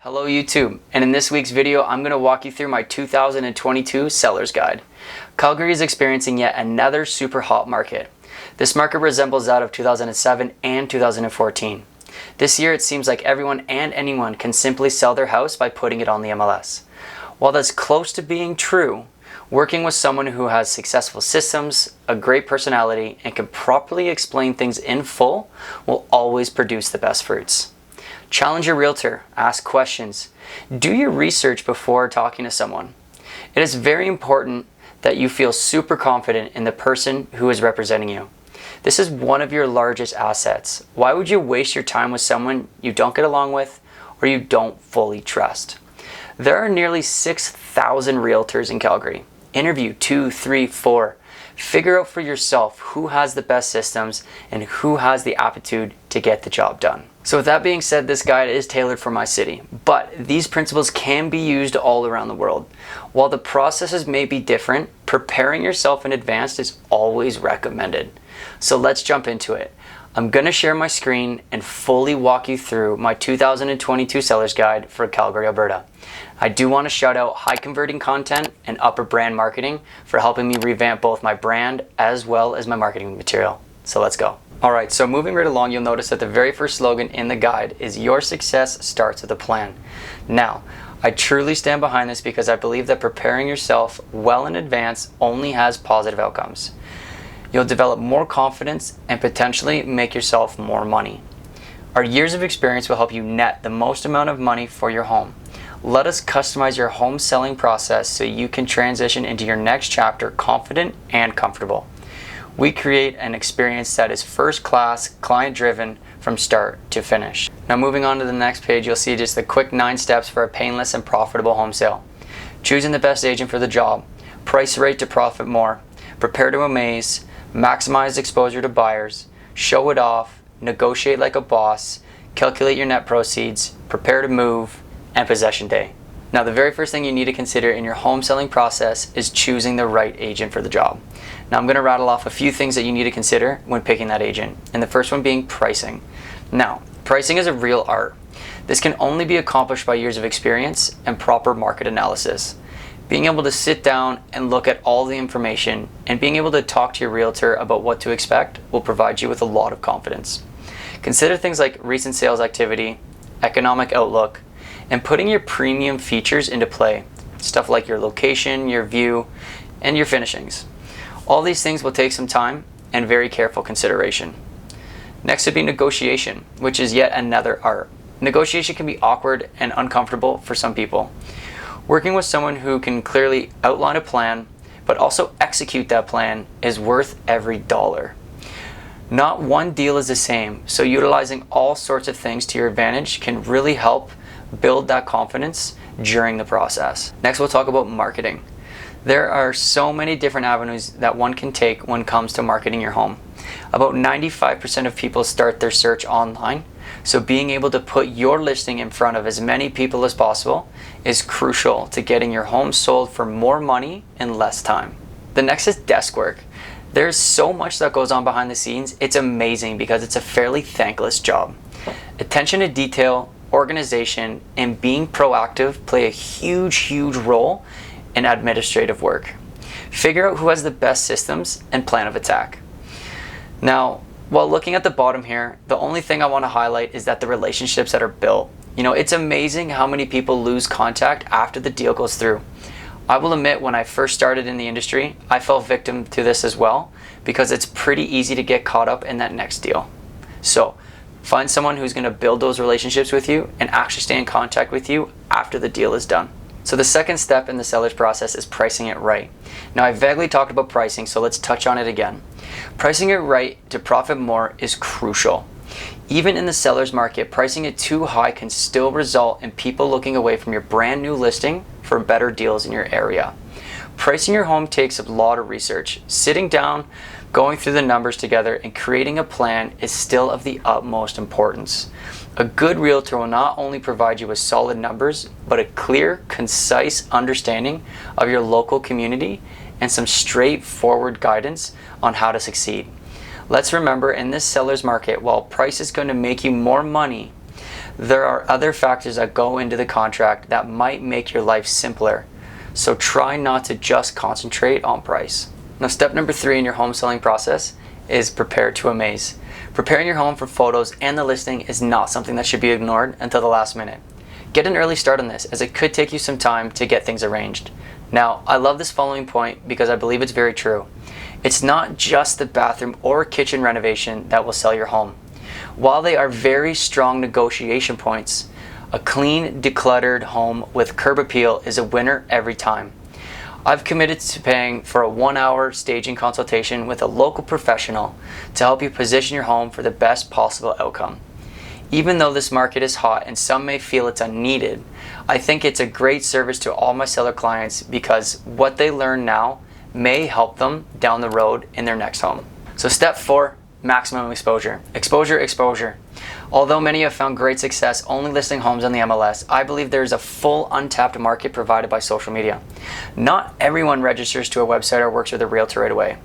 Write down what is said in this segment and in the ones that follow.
Hello YouTube, and in this week's video I'm going to walk you through my 2022 seller's guide. Calgary is experiencing yet another super hot market. This market resembles that of 2007 and 2014. This year it seems like everyone and anyone can simply sell their house by putting it on the MLS. While that's close to being true, working with someone who has successful systems, a great personality, and can properly explain things in full will always produce the best fruits. Challenge your realtor, ask questions, do your research before talking to someone. It is very important that you feel super confident in the person who is representing you. This is one of your largest assets. Why would you waste your time with someone you don't get along with or you don't fully trust? There are nearly 6,000 realtors in Calgary. Interview 2, 3, 4. Figure out for yourself who has the best systems and who has the aptitude to get the job done. So with that being said, this guide is tailored for my city, but these principles can be used all around the world. While the processes may be different, preparing yourself in advance is always recommended. So let's jump into it. I'm going to share my screen and fully walk you through my 2022 seller's guide for Calgary, Alberta. I do want to shout out high converting content and upper brand marketing for helping me revamp both my brand as well as my marketing material. So let's go. Alright, so moving right along, you'll notice that the very first slogan in the guide is "Your success starts with a plan." Now, I truly stand behind this because I believe that preparing yourself well in advance only has positive outcomes. You'll develop more confidence and potentially make yourself more money. Our years of experience will help you net the most amount of money for your home. Let us customize your home selling process so you can transition into your next chapter confident and comfortable. We create an experience that is first class, client driven from start to finish. Now moving on to the next page, you'll see just the quick 9 steps for a painless and profitable home sale. Choosing the best agent for the job, price rate to profit more, prepare to amaze, maximize exposure to buyers, show it off, negotiate like a boss, calculate your net proceeds, prepare to move, and possession day. Now the very first thing you need to consider in your home selling process is choosing the right agent for the job. Now I'm going to rattle off a few things that you need to consider when picking that agent, and the first one being pricing. Now, pricing is a real art. This can only be accomplished by years of experience and proper market analysis. Being able to sit down and look at all the information and being able to talk to your realtor about what to expect will provide you with a lot of confidence. Consider things like recent sales activity, economic outlook, and putting your premium features into play. Stuff like your location, your view, and your finishings. All these things will take some time and very careful consideration. Next would be negotiation, which is yet another art. Negotiation can be awkward and uncomfortable for some people. Working with someone who can clearly outline a plan, but also execute that plan is worth every dollar. Not one deal is the same, so utilizing all sorts of things to your advantage can really help build that confidence during the process. Next, we'll talk about marketing. There are so many different avenues that one can take when it comes to marketing your home. About 95% of people start their search online, so being able to put your listing in front of as many people as possible is crucial to getting your home sold for more money in less time. The next is desk work. There's so much that goes on behind the scenes. It's amazing because it's a fairly thankless job. Attention to detail, organization, and being proactive play a huge role in administrative work. Figure out who has the best systems and plan of attack. Now, while looking at the bottom here, the only thing I want to highlight is that the relationships that are built. It's amazing how many people lose contact after the deal goes through. I will admit, when I first started in the industry, I fell victim to this as well because it's pretty easy to get caught up in that next deal. So, find someone who's going to build those relationships with you and actually stay in contact with you after the deal is done. So the second step in the seller's process is pricing it right. Now I vaguely talked about pricing, so let's touch on it again. Pricing it right to profit more is crucial. Even in the seller's market, pricing it too high can still result in people looking away from your brand new listing for better deals in your area. Pricing your home takes a lot of research. Sitting down, going through the numbers together, and creating a plan is still of the utmost importance. A good realtor will not only provide you with solid numbers, but a clear, concise understanding of your local community and some straightforward guidance on how to succeed. Let's remember, in this seller's market, while price is going to make you more money, There are other factors that go into the contract that might make your life simpler. So try not to just concentrate on price. Now, step number 3 in your home selling process is prepare to amaze. Preparing your home for photos and the listing is not something that should be ignored until the last minute. Get an early start on this, as it could take you some time to get things arranged. Now, I love this following point because I believe it's very true. It's not just the bathroom or kitchen renovation that will sell your home. While they are very strong negotiation points, a clean, decluttered home with curb appeal is a winner every time. I've committed to paying for a 1-hour staging consultation with a local professional to help you position your home for the best possible outcome. Even though this market is hot and some may feel it's unneeded, I think it's a great service to all my seller clients because what they learn now may help them down the road in their next home. So step 4, maximum exposure. Exposure. Although many have found great success only listing homes on the MLS, I believe there is a full untapped market provided by social media. Not everyone registers to a website or works with a realtor right away.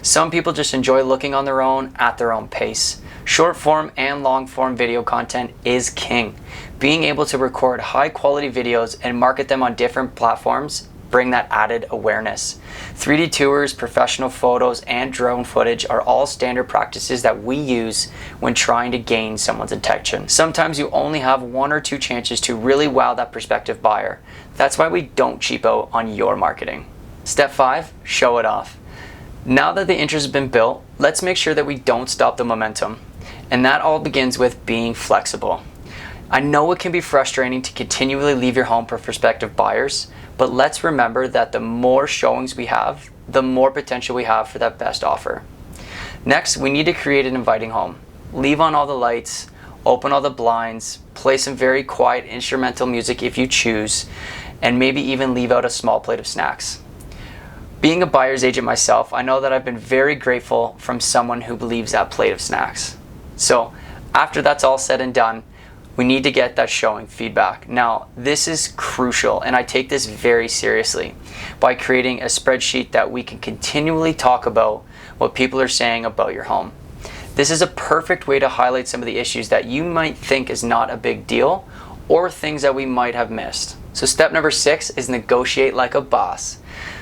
Some people just enjoy looking on their own at their own pace. Short form and long form video content is king. Being able to record high quality videos and market them on different platforms bring that added awareness. 3D tours, professional photos, and drone footage are all standard practices that we use when trying to gain someone's attention. Sometimes you only have 1 or 2 chances to really wow that prospective buyer. That's why we don't cheap out on your marketing. Step 5, show it off. Now that the interest has been built, let's make sure that we don't stop the momentum. And that all begins with being flexible. I know it can be frustrating to continually leave your home for prospective buyers, but let's remember that the more showings we have, the more potential we have for that best offer. Next, we need to create an inviting home. Leave on all the lights, open all the blinds, play some very quiet instrumental music if you choose, and maybe even leave out a small plate of snacks. Being a buyer's agent myself, I know that I've been very grateful from someone who believes that plate of snacks. So after that's all said and done, we need to get that showing feedback. Now, this is crucial, and I take this very seriously by creating a spreadsheet that we can continually talk about what people are saying about your home. This is a perfect way to highlight some of the issues that you might think is not a big deal or things that we might have missed. So step number 6 is negotiate like a boss.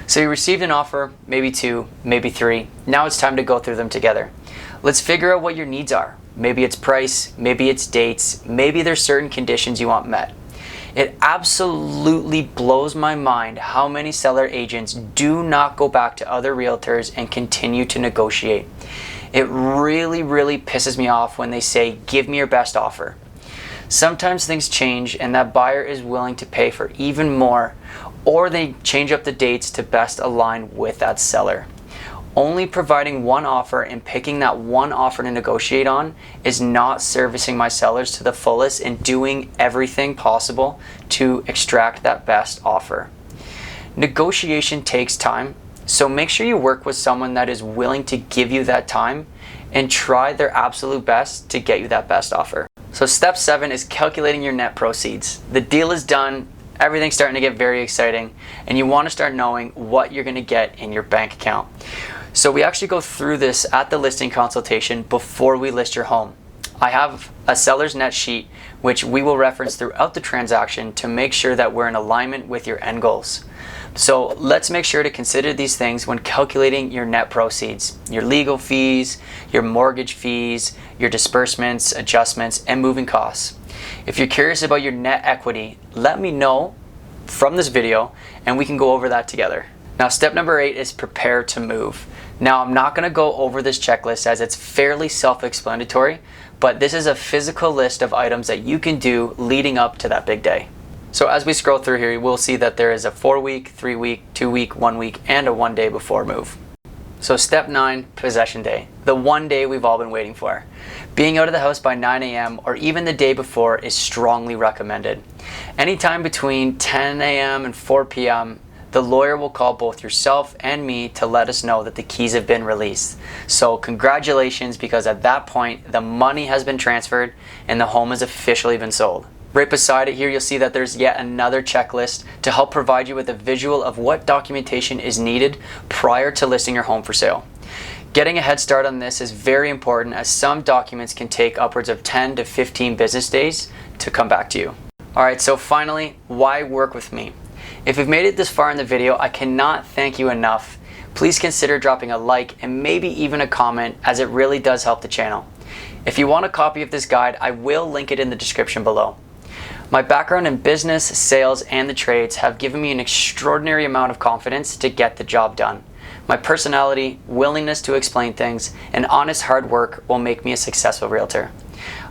So you received an offer, maybe 2, maybe 3. Now it's time to go through them together. Let's figure out what your needs are. Maybe it's price, maybe it's dates, maybe there's certain conditions you want met. It absolutely blows my mind how many seller agents do not go back to other realtors and continue to negotiate. It really pisses me off when they say, give me your best offer. Sometimes things change and that buyer is willing to pay for even more, or they change up the dates to best align with that seller. Only providing one offer and picking that one offer to negotiate on is not servicing my sellers to the fullest and doing everything possible to extract that best offer. Negotiation takes time, so make sure you work with someone that is willing to give you that time and try their absolute best to get you that best offer. So step 7 is calculating your net proceeds. The deal is done, everything's starting to get very exciting, and you want to start knowing what you're going to get in your bank account. So we actually go through this at the listing consultation before we list your home. I have a seller's net sheet which we will reference throughout the transaction to make sure that we're in alignment with your end goals. So let's make sure to consider these things when calculating your net proceeds, your legal fees, your mortgage fees, your disbursements, adjustments, and moving costs. If you're curious about your net equity, let me know from this video and we can go over that together. Now, step number 8 is prepare to move. Now, I'm not going to go over this checklist as it's fairly self-explanatory, but this is a physical list of items that you can do leading up to that big day. So as we scroll through here, we'll see that there is a 4-week, 3-week, 2-week, 1 week, and a 1 day before move. So step 9, possession day, the one day we've all been waiting for. Being out of the house by 9 a.m. or even the day before is strongly recommended. Anytime between 10 a.m. and 4 p.m., the lawyer will call both yourself and me to let us know that the keys have been released. So congratulations, because at that point, the money has been transferred and the home has officially been sold. Right beside it here, you'll see that there's yet another checklist to help provide you with a visual of what documentation is needed prior to listing your home for sale. Getting a head start on this is very important, as some documents can take upwards of 10 to 15 business days to come back to you. Alright, so finally, why work with me? If you've made it this far in the video, I cannot thank you enough. Please consider dropping a like and maybe even a comment, as it really does help the channel. If you want a copy of this guide, I will link it in the description below. My background in business, sales, and the trades have given me an extraordinary amount of confidence to get the job done. My personality, willingness to explain things, and honest hard work will make me a successful realtor.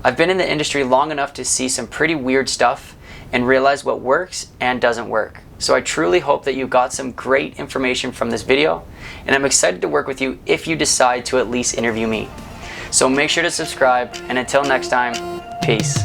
I've been in the industry long enough to see some pretty weird stuff and realize what works and doesn't work. So I truly hope that you got some great information from this video, and I'm excited to work with you if you decide to at least interview me. So make sure to subscribe, and until next time, peace.